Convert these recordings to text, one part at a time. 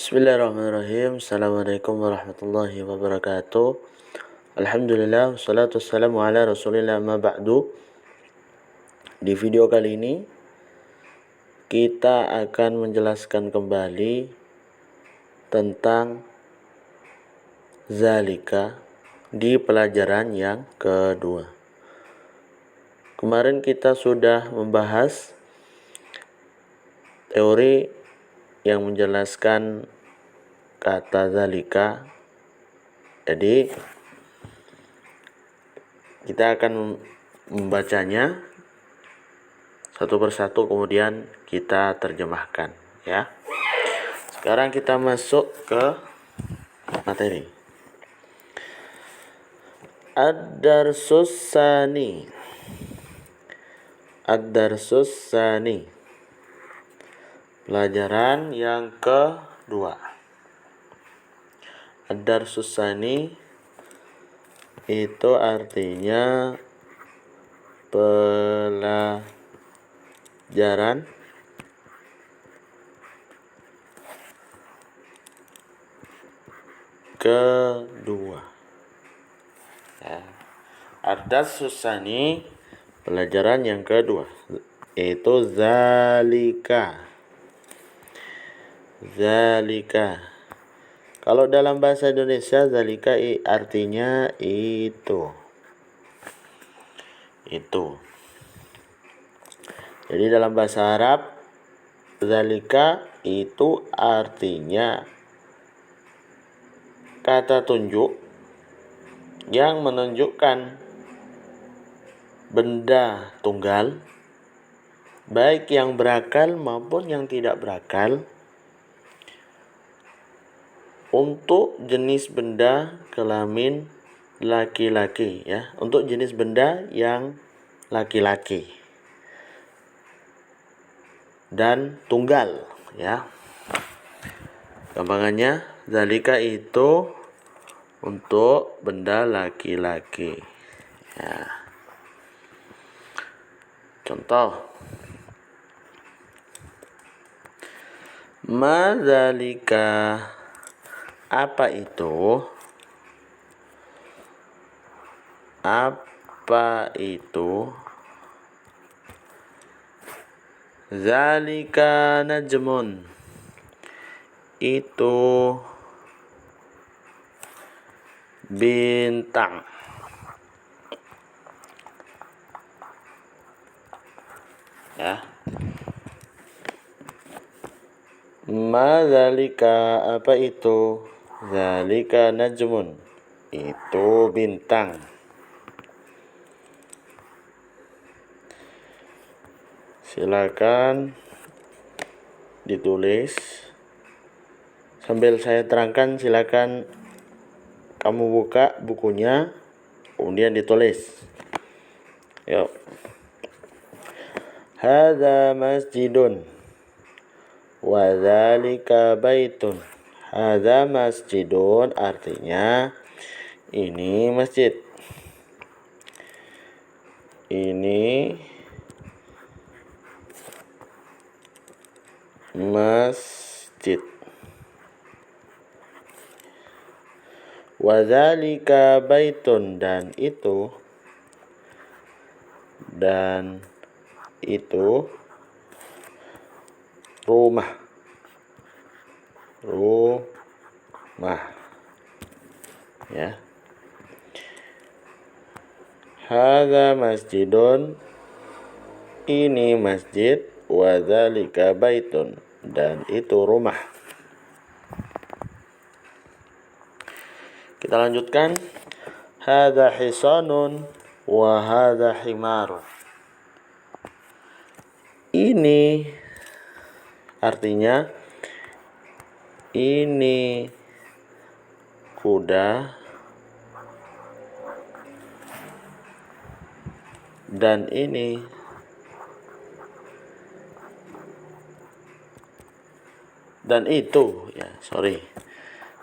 Bismillahirrahmanirrahim. Assalamualaikum warahmatullahi wabarakatuh. Alhamdulillah, wassalatu wassalamu ala rasulillah ma ba'du. Di video kali ini kita akan menjelaskan kembali tentang zalika di pelajaran yang kedua. Kemarin kita sudah membahas teori yang menjelaskan kata zalika. Jadi kita akan membacanya satu persatu, kemudian kita terjemahkan, ya. Sekarang kita masuk ke materi. Ad-darsus tsani. Ad-darsus tsani. Pelajaran yang kedua. Ad-darsus tsani itu artinya pelajaran kedua. Ya. Ad-darsus tsani, pelajaran yang kedua, yaitu zalika. Zalika. Kalau dalam bahasa Indonesia, zalika artinya itu. Itu. Jadi dalam bahasa Arab, zalika itu artinya kata tunjuk yang menunjukkan benda tunggal, baik yang berakal maupun yang tidak berakal, untuk jenis benda kelamin laki-laki, ya, untuk jenis benda yang laki-laki dan tunggal, ya. Gampangannya, zalika itu untuk benda laki-laki, ya. Contoh, ma zalika, apa itu? Apa itu? Zalika najmun, itu bintang. Ya. Ma zalika, apa itu? Zalika najmun, itu bintang. Silakan ditulis sambil saya terangkan. Silakan kamu buka bukunya, kemudian ditulis. Yuk. Hadza masjidun wa dzalika baitun. Hadza masjidun artinya ini masjid. Ini masjid. Wa dzalika baitun, dan itu rumah. Rumah, ya. Hadza masjidun, ini masjid, wa dzalika baitun, dan itu rumah. Kita lanjutkan. Hadza hisanun wa hadza himarun. Ini artinya ini kuda dan ini dan itu, ya, sorry.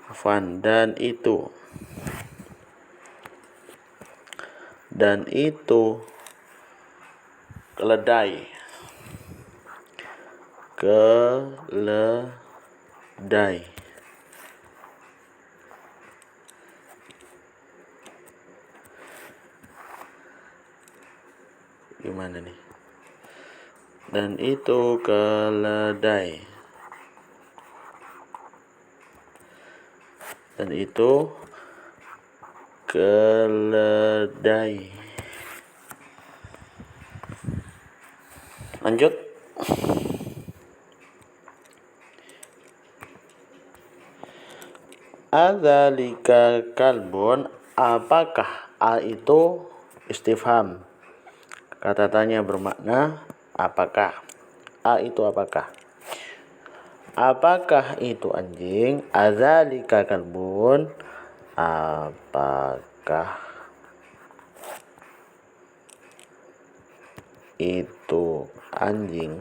Afwan, dan itu. Dan itu keledai. Keledai. gimana nih? Dan itu keledai. Dan itu keledai. Lanjut. Adzalika kalbun, apakah? A itu istifham, kata tanya bermakna apakah. A itu apakah? Apakah itu anjing? Adzalika kalbun, apakah itu anjing?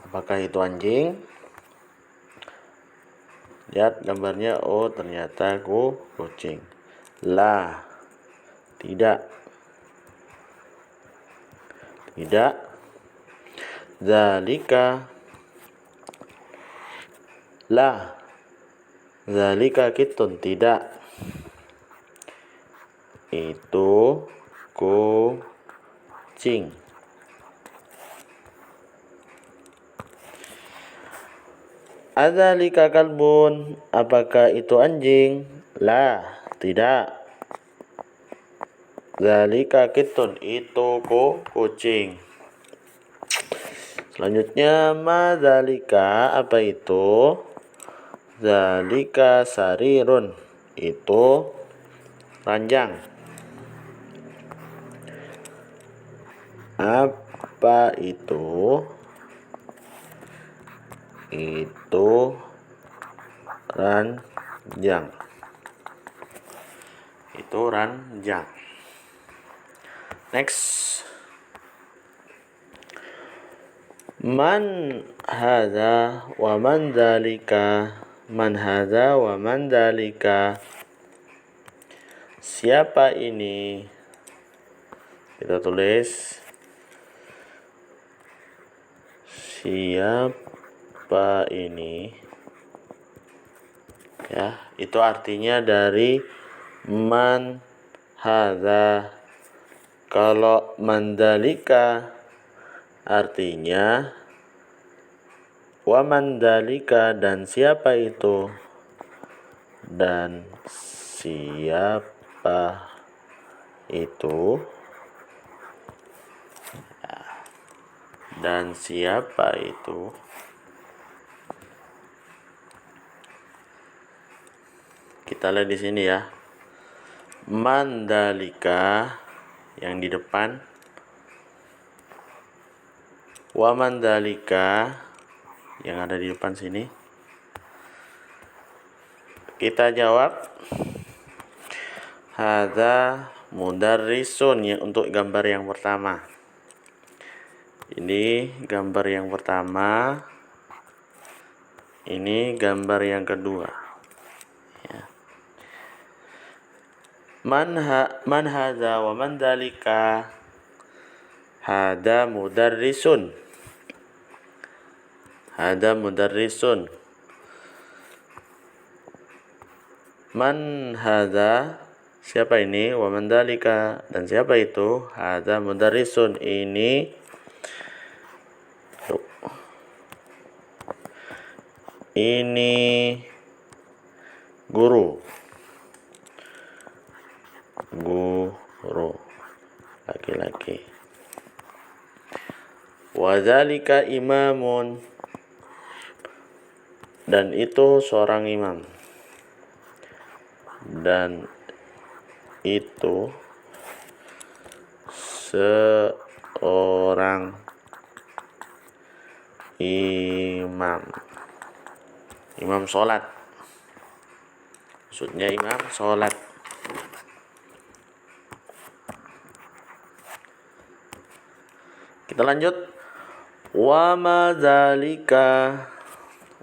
Apakah itu anjing? Lihat gambarnya, oh ternyata kucing. La, tidak. Tidak. Zalika, la. Zalika kitun, tidak. Itu kucing. Adzalika kalbun, apakah itu anjing? La, tidak. Zalika kitun, itu kucing. Selanjutnya, ma zalika, apa itu? Zalika sarirun, itu ranjang. Apa itu? Itu ranjang. Itu ranjang. Next. Man hadza wa man dzalika. Man hadza wa man dzalika. Siapa ini? Kita tulis siapa ini, ya, itu artinya dari man hadza. Kalau mandalika artinya wa mandalika, dan siapa itu, dan siapa itu, dan siapa itu. Kita lihat di sini ya. Mandalika yang di depan, wa mandalika yang ada di depan sini. Kita jawab hadza mudarrisun, ya, untuk gambar yang pertama. Ini gambar yang pertama. Ini gambar yang kedua. Ya. Man hadza wa man dzalika. Hada mudarrisun. Hada mudarrisun. Man hadza, siapa ini? Wa man dzalika, dan siapa itu? Hada mudarrisun, ini guru. Guru laki-laki. Wa dzalika imamun, dan itu seorang imam. Dan itu seorang imam. Imam sholat. Maksudnya imam sholat. Kita lanjut. Wa ma dzalika.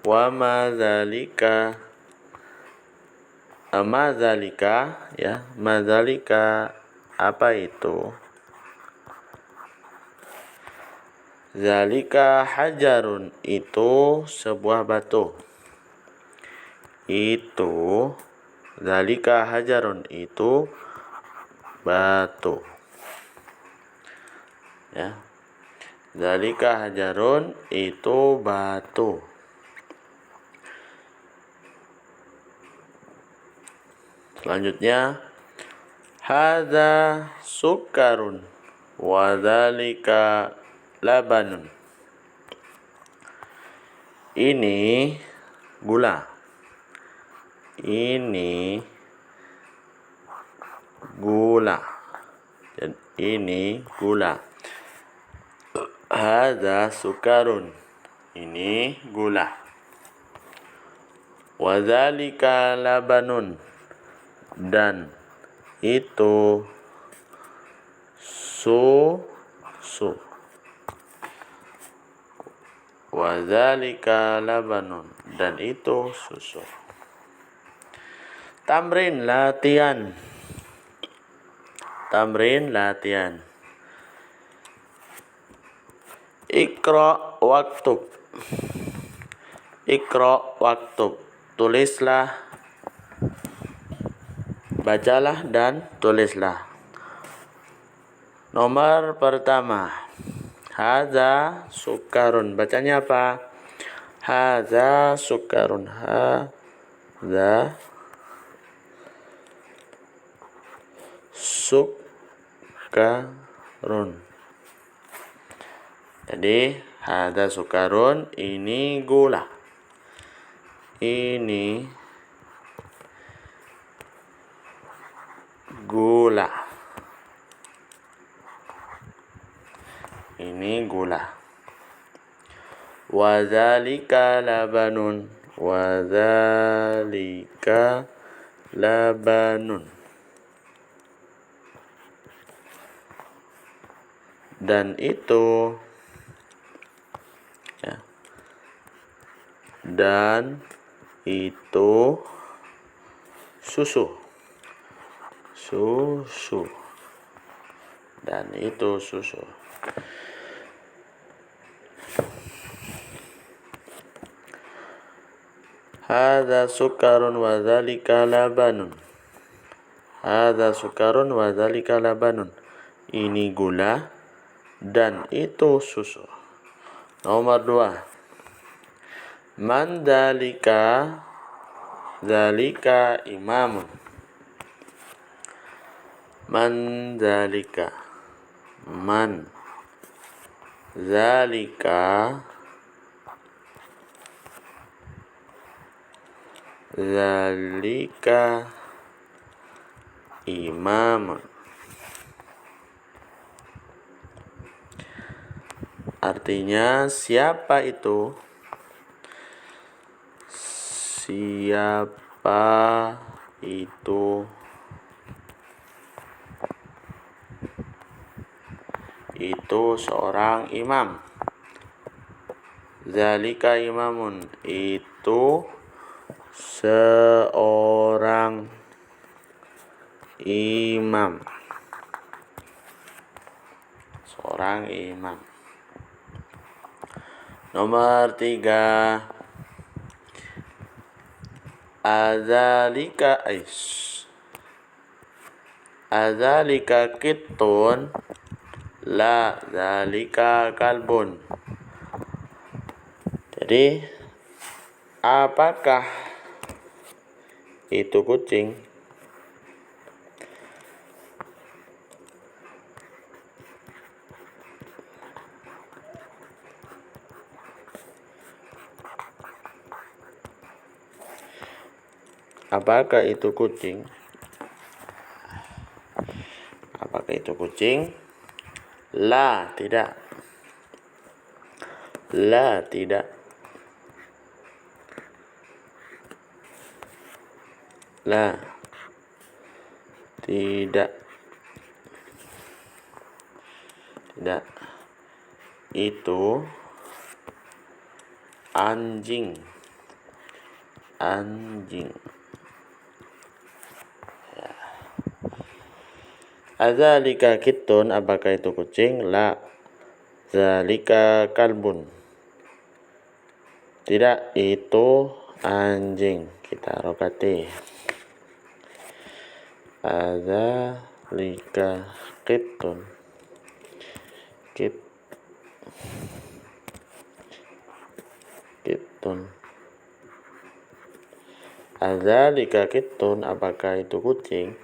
Wa ma dzalika. Ma dzalika, ya. Ma dzalika, apa itu? Dzalika hajarun, itu sebuah batu. Itu dzalika hajarun, itu batu. Ya. Zalika hajarun, itu batu. Selanjutnya, hadza sukarun wa dzalika labanun. Ini gula. Ini gula. Dan ini gula. Hadza sukarun. Ini gula. Wa dzalika labanun. Dan itu susu. Wa dzalika labanun. Dan itu susu. Tamrin latihan. Tamrin latihan. Iqra waktub. Iqra waktub. Tulislah, bacalah dan tulislah. Nomor pertama, hadza sukarun. Bacanya apa? Hadza sukarun. Hadza sukarun. Jadi hadza sukarun, ini gula. Ini gula. Ini gula. Wa dzalika labanun. Wa dzalika labanun. Dan itu, ya, dan itu susu. Susu. Dan itu susu. Hadza sukarun wa dzalika labanun. Hadza sukarun wa dzalika labanun. Ini gula dan itu susu. Nomor 2. Man dzalika. Dzalika imamun. Man dzalika. Man dzalika. Dzalika imamun. Artinya siapa itu? Siapa itu? Itu seorang imam. Zalika imamun. Itu seorang imam. Seorang imam. Nomor 3. Adzalika Adzalika kittun. La dzalika kalbun. Jadi, apakah itu kucing? Apakah itu kucing? Apakah itu kucing? La, tidak. La, tidak. La, tidak. Tidak. Itu anjing. Anjing. Ya. Adzalika kittun. Apakah itu kucing? La. Zalika kalbun. Tidak, itu anjing. Kita rokati. lika qittun qittun adzalika qittun, apakah itu kucing?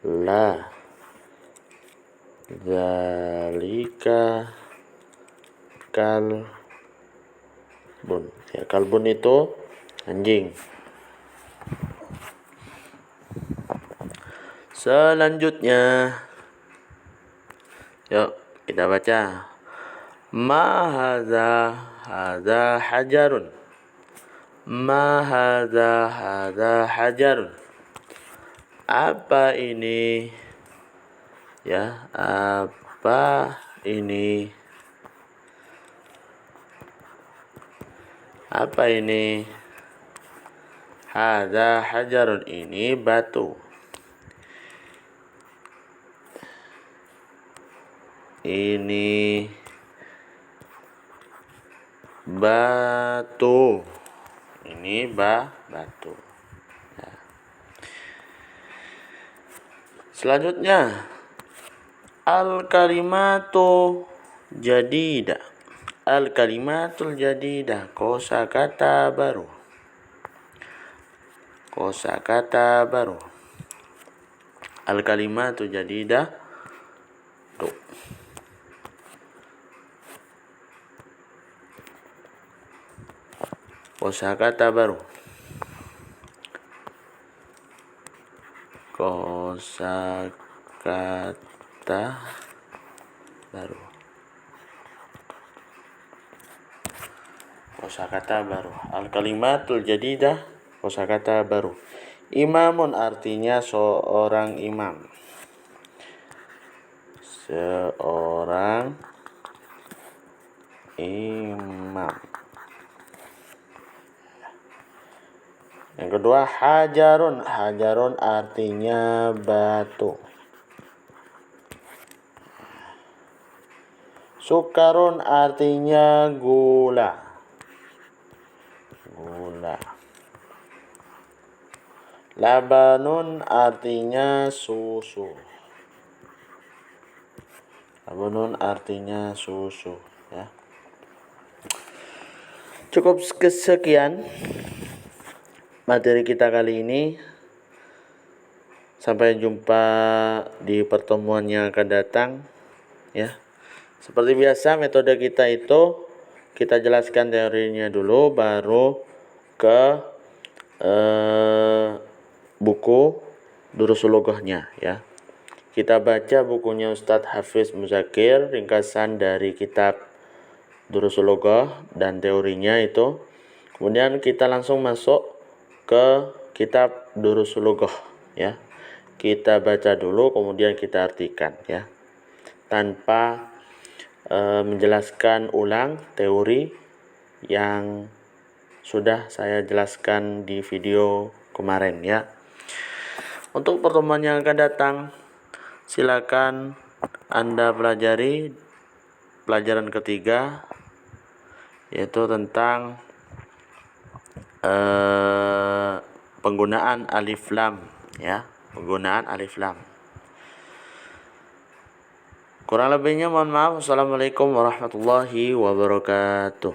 La zalika kalbun. Ya, kalbun itu anjing. Selanjutnya, yuk kita baca. Ma hadza hajarun. Ma hadza hajarun. Apa ini? Ya, apa ini? Apa ini? Hadza hajarun, ini batu. Ini batu. Ini batu. Ya. Selanjutnya, al-kalimatu jadidah. Al-kalimatul jadidah, kosakata baru. Kosakata baru. Al-kalimatu jadidah. Tuh. Kosakata baru. Kosakata baru. Kosakata baru. Al-kalimatul jadidah, kosakata baru. Imamun artinya seorang imam. Seorang imam. Yang kedua, hajarun. Hajarun artinya batu. Sukarun artinya gula. Gula. Labanun artinya susu. Labanun artinya susu, ya. Cukup sekian materi kita kali ini. Sampai jumpa di pertemuan yang akan datang, ya. Seperti biasa, metode kita itu kita jelaskan teorinya dulu, baru ke buku Durusul Lughahnya, ya. Kita baca bukunya Ustadz Hafiz Muzakir, ringkasan dari kitab Durusul Lughah dan teorinya itu. Kemudian kita langsung masuk ke kitab Durusul Lughah, ya. Kita baca dulu, kemudian kita artikan, ya, tanpa menjelaskan ulang teori yang sudah saya jelaskan di video kemarin, ya. Untuk pertemuan yang akan datang, silakan Anda pelajari pelajaran ketiga, yaitu tentang penggunaan alif lam, ya. Penggunaan alif lam. Kurang lebihnya mohon maaf. Wassalamualaikum warahmatullahi wabarakatuh.